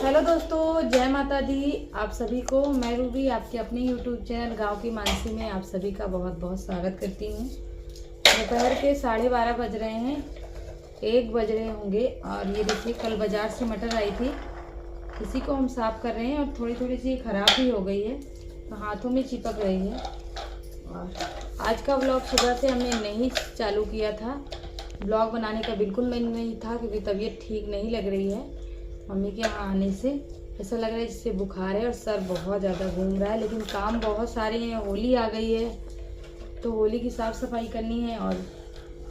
Hello दोस्तों, जय माता दी आप सभी को। मैं रूबी आपके अपने यूट्यूब चैनल गांव की मानसी में आप सभी का बहुत बहुत स्वागत करती हूँ। दोपहर के 12:30 बज रहे हैं, 1 बज रहे होंगे। और ये देखिए, कल बाज़ार से मटर आई थी, इसी को हम साफ़ कर रहे हैं। और थोड़ी थोड़ी सी ख़राब भी हो गई है तो हाथों में चिपक रही है। और आज का व्लॉग सुबह से हमने नहीं चालू किया था। ब्लॉग बनाने का बिल्कुल मन नहीं था क्योंकि तबीयत ठीक नहीं लग रही है। मम्मी के यहाँ आने से ऐसा लग रहा है जिससे बुखार है और सर बहुत ज़्यादा घूम रहा है। लेकिन काम बहुत सारे हैं, होली आ गई है तो होली की साफ़ सफाई करनी है और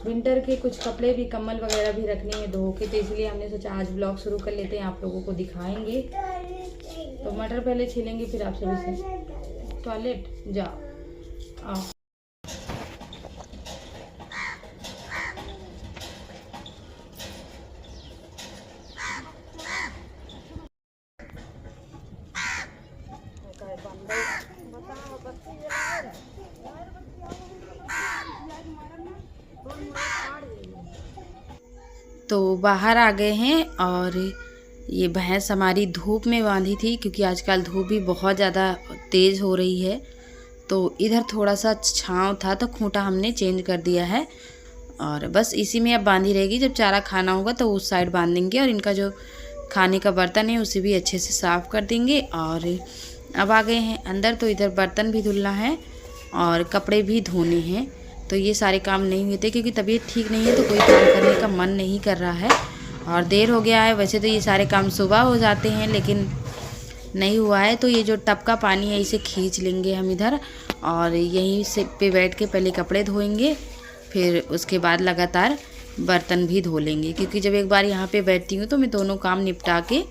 विंटर के कुछ कपड़े भी, कम्बल वगैरह भी रखने हैं धो के। तो इसलिए हमने सोचा आज ब्लॉग शुरू कर लेते हैं, आप लोगों को दिखाएंगे। तो मटर पहले छीलेंगे फिर आप सभी से। टॉयलेट जाओ, आओ। तो बाहर आ गए हैं और ये भैंस हमारी धूप में बांधी थी क्योंकि आजकल धूप भी बहुत ज़्यादा तेज़ हो रही है। तो इधर थोड़ा सा छांव था तो खूंटा हमने चेंज कर दिया है और बस इसी में अब बांधी रहेगी। जब चारा खाना होगा तो उस साइड बांध देंगे और इनका जो खाने का बर्तन है उसे भी अच्छे से साफ़ कर देंगे। और अब आ गए हैं अंदर, तो इधर बर्तन भी धुलना है और कपड़े भी धोने हैं। तो ये सारे काम नहीं हुए थे क्योंकि तबीयत ठीक नहीं है तो कोई काम करने का मन नहीं कर रहा है और देर हो गया है। वैसे तो ये सारे काम सुबह हो जाते हैं लेकिन नहीं हुआ है। तो ये जो टब का पानी है इसे खींच लेंगे हम इधर और यहीं से पे बैठ के पहले कपड़े धोएंगे, फिर उसके बाद लगातार बर्तन भी धो लेंगे। क्योंकि जब एक बार यहाँ पे बैठती हूँ तो मैं दोनों काम निपटा के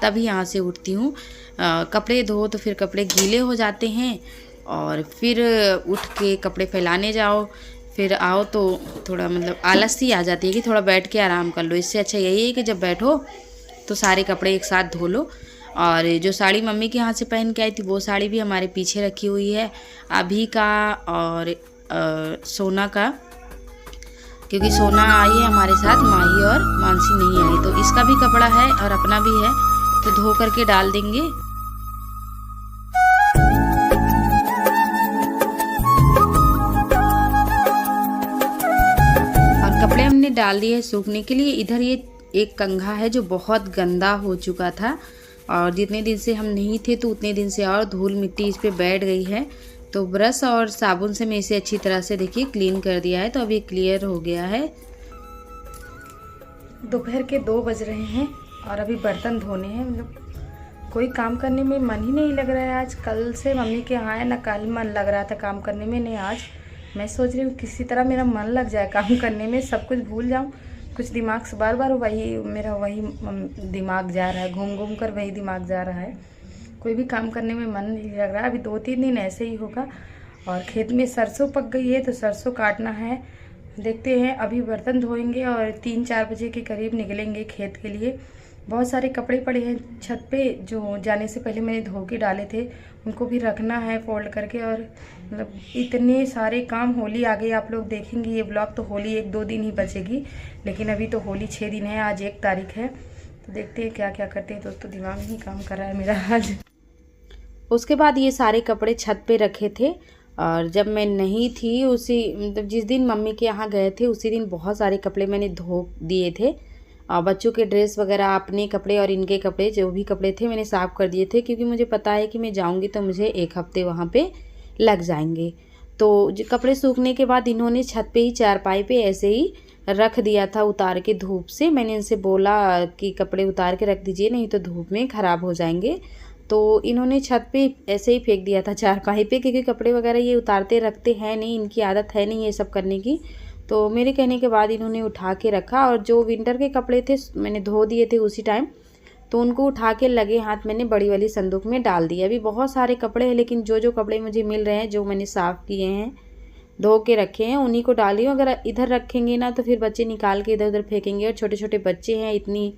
तभी यहाँ से उठती हूँ। कपड़े धो तो फिर कपड़े गीले हो जाते हैं और फिर उठ के कपड़े फैलाने जाओ, फिर आओ तो थोड़ा मतलब आलस सी आ जाती है कि थोड़ा बैठ के आराम कर लो। इससे अच्छा यही है कि जब बैठो तो सारे कपड़े एक साथ धो लो। और जो साड़ी मम्मी के हाथ से पहन के आई थी वो साड़ी भी हमारे पीछे रखी हुई है, अभी का और सोना का, क्योंकि सोना आई है हमारे साथ, माही और मानसी नहीं आई। तो इसका भी कपड़ा है और अपना भी है तो धो करके डाल देंगे। कपड़े हमने डाल दिए सूखने के लिए। इधर ये एक कंघा है जो बहुत गंदा हो चुका था और जितने दिन से हम नहीं थे तो उतने दिन से और धूल मिट्टी इस पे बैठ गई है। तो ब्रश और साबुन से मैं इसे अच्छी तरह से देखिए क्लीन कर दिया है, तो अभी क्लियर हो गया है। दोपहर के 2 बज रहे हैं और अभी बर्तन धोने हैं। मतलब कोई काम करने में मन ही नहीं लग रहा है। आज कल से मम्मी के यहाँ है ना, कल मन लग रहा था काम करने में, नहीं आज मैं सोच रही हूँ किसी तरह मेरा मन लग जाए काम करने में, सब कुछ भूल जाऊँ। कुछ दिमाग से बार बार वही दिमाग जा रहा है, घूम घूम कर वही दिमाग जा रहा है। कोई भी काम करने में मन नहीं लग रहा है। अभी 2-3 दिन ऐसे ही होगा। और खेत में सरसों पक गई है तो सरसों काटना है, देखते हैं। अभी बर्तन धोएंगे और 3-4 बजे के करीब निकलेंगे खेत के लिए। बहुत सारे कपड़े पड़े हैं छत पे जो जाने से पहले मैंने धो के डाले थे, उनको भी रखना है फोल्ड करके। और मतलब इतने सारे काम, होली आ गई, आप लोग देखेंगे ये ब्लॉग तो होली 1-2 दिन ही बचेगी, लेकिन अभी तो होली 6 दिन है, आज 1 तारीख है। तो देखते हैं क्या क्या करते हैं। दोस्तों दिमाग नहीं काम कर रहा है मेरा आज। उसके बाद ये सारे कपड़े छत पे रखे थे और जब मैं नहीं थी उसी मतलब जिस दिन मम्मी के यहाँ गए थे उसी दिन बहुत सारे कपड़े मैंने धो दिए थे। बच्चों के ड्रेस वगैरह, अपने कपड़े और इनके कपड़े, जो भी कपड़े थे मैंने साफ़ कर दिए थे क्योंकि मुझे पता है कि मैं जाऊंगी तो मुझे 1 हफ्ते वहाँ पे लग जाएंगे। तो कपड़े सूखने के बाद इन्होंने छत पे ही चारपाई पे ऐसे ही रख दिया था उतार के धूप से। मैंने इनसे बोला कि कपड़े उतार के रख दीजिए नहीं तो धूप में ख़राब हो जाएंगे। तो इन्होंने छत पे ऐसे ही फेंक दिया था चारपाई पे, क्योंकि कपड़े वगैरह ये उतारते रखते हैं नहीं, इनकी आदत है नहीं ये सब करने की। तो मेरे कहने के बाद इन्होंने उठा के रखा और जो विंटर के कपड़े थे मैंने धो दिए थे उसी टाइम, तो उनको उठा के लगे हाथ मैंने बड़ी वाली संदूक में डाल दिया। अभी बहुत सारे कपड़े हैं लेकिन जो जो कपड़े मुझे मिल रहे हैं, जो मैंने साफ़ किए हैं, धो के रखे हैं, उन्हीं को डाली हूँ। अगर इधर रखेंगे ना तो फिर बच्चे निकाल के इधर उधर फेंकेंगे और छोटे छोटे बच्चे हैं, इतनी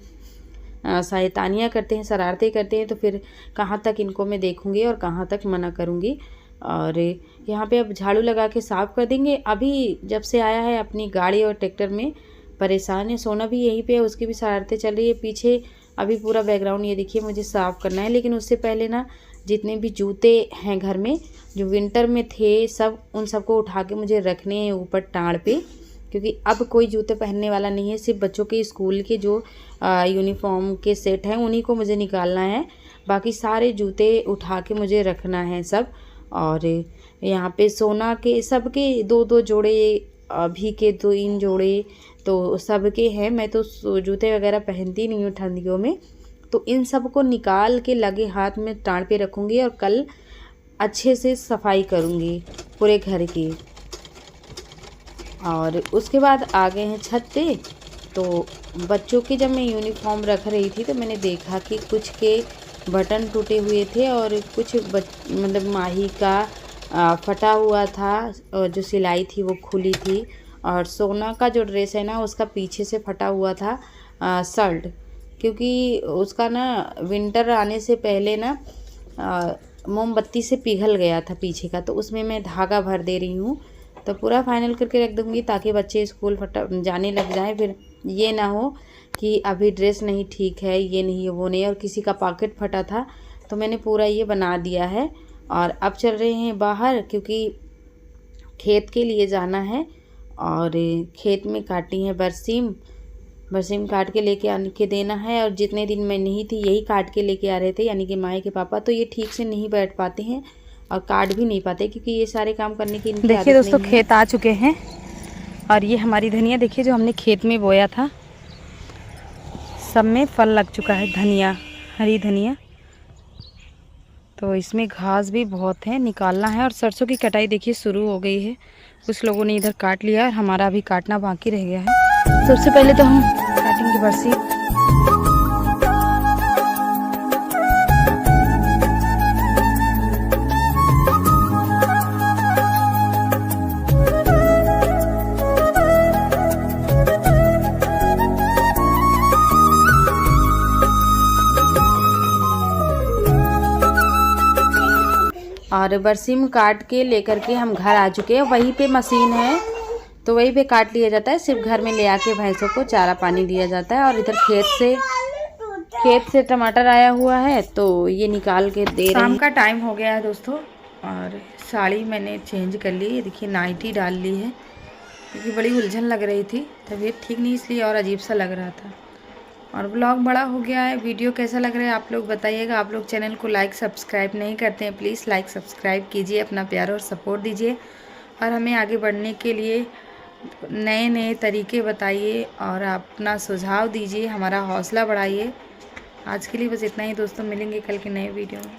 शैतानियाँ करते हैं, शरारतें करते हैं, तो फिर कहाँ तक इनको मैं देखूँगी और कहाँ तक मना करूँगी। और यहाँ पे अब झाड़ू लगा के साफ़ कर देंगे। अभी जब से आया है अपनी गाड़ी और ट्रैक्टर में परेशान है। सोना भी यहीं पे है, उसकी भी शरारतें चल रही है। पीछे अभी पूरा बैकग्राउंड ये देखिए मुझे साफ़ करना है, लेकिन उससे पहले ना जितने भी जूते हैं घर में जो विंटर में थे सब, उन सबको उठा के मुझे रखने हैं ऊपर टाँड़ पे, क्योंकि अब कोई जूते पहनने वाला नहीं है। सिर्फ बच्चों के स्कूल के जो यूनिफॉर्म के सेट हैं उन्हीं को मुझे निकालना है, बाकी सारे जूते उठा के मुझे रखना है सब। और यहाँ पे सोना के सबके 2-2 जोड़े, अभी के 3 जोड़े तो सबके हैं। मैं तो जूते वगैरह पहनती नहीं हूँ ठंडियों में, तो इन सब को निकाल के लगे हाथ में टाँड़ पे रखूँगी और कल अच्छे से सफाई करूँगी पूरे घर की। और उसके बाद आ गए हैं छत पे। तो बच्चों के जब मैं यूनिफॉर्म रख रही थी तो मैंने देखा कि कुछ के बटन टूटे हुए थे और कुछ मतलब माही का फटा हुआ था और जो सिलाई थी वो खुली थी। और सोना का जो ड्रेस है ना उसका पीछे से फटा हुआ था शर्ट, क्योंकि उसका ना विंटर आने से पहले ना मोमबत्ती से पिघल गया था पीछे का, तो उसमें मैं धागा भर दे रही हूँ। तो पूरा फाइनल करके रख दूँगी ताकि बच्चे स्कूल जाने लग जाएं, फिर ये ना हो कि अभी ड्रेस नहीं ठीक है, ये नहीं है, वो नहीं है। और किसी का पॉकेट फटा था तो मैंने पूरा ये बना दिया है। और अब चल रहे हैं बाहर क्योंकि खेत के लिए जाना है और खेत में काटी है बरसीम काट के लेके आने के देना है। और जितने दिन मैं नहीं थी यही काट के लेके आ रहे थे, यानी कि माई के पापा। तो ये ठीक से नहीं बैठ पाते हैं और काट भी नहीं पाते क्योंकि ये सारे काम करने की इनकी देखिए दोस्तों खेत आ चुके हैं और ये हमारी धनिया देखिए जो हमने खेत में बोया था सब में फल लग चुका है। धनिया, हरी धनिया, तो इसमें घास भी बहुत है, निकालना है। और सरसों की कटाई देखिए शुरू हो गई है, कुछ लोगों ने इधर काट लिया और हमारा अभी काटना बाकी रह गया है। सबसे पहले तो हम काटेंगे बरसीम। और बरसीम काट के लेकर के हम घर आ चुके हैं। वहीं पे मशीन है तो वहीं पे काट लिया जाता है, सिर्फ घर में ले आके भैंसों को चारा पानी दिया जाता है। और इधर खेत से टमाटर आया हुआ है तो ये निकाल के दे रहे हैं। शाम का टाइम हो गया है दोस्तों और साड़ी मैंने चेंज कर ली। ये देखिए नाइटी डाल ली है क्योंकि बड़ी उलझन लग रही थी, तबीयत ठीक नहीं इसलिए और अजीब सा लग रहा था। और ब्लॉग बड़ा हो गया है। वीडियो कैसा लग रहा है आप लोग बताइएगा। आप लोग चैनल को लाइक सब्सक्राइब नहीं करते हैं, प्लीज़ लाइक सब्सक्राइब कीजिए, अपना प्यार और सपोर्ट दीजिए और हमें आगे बढ़ने के लिए नए नए तरीके बताइए और अपना सुझाव दीजिए, हमारा हौसला बढ़ाइए। आज के लिए बस इतना ही दोस्तों, मिलेंगे कल के नए वीडियो में।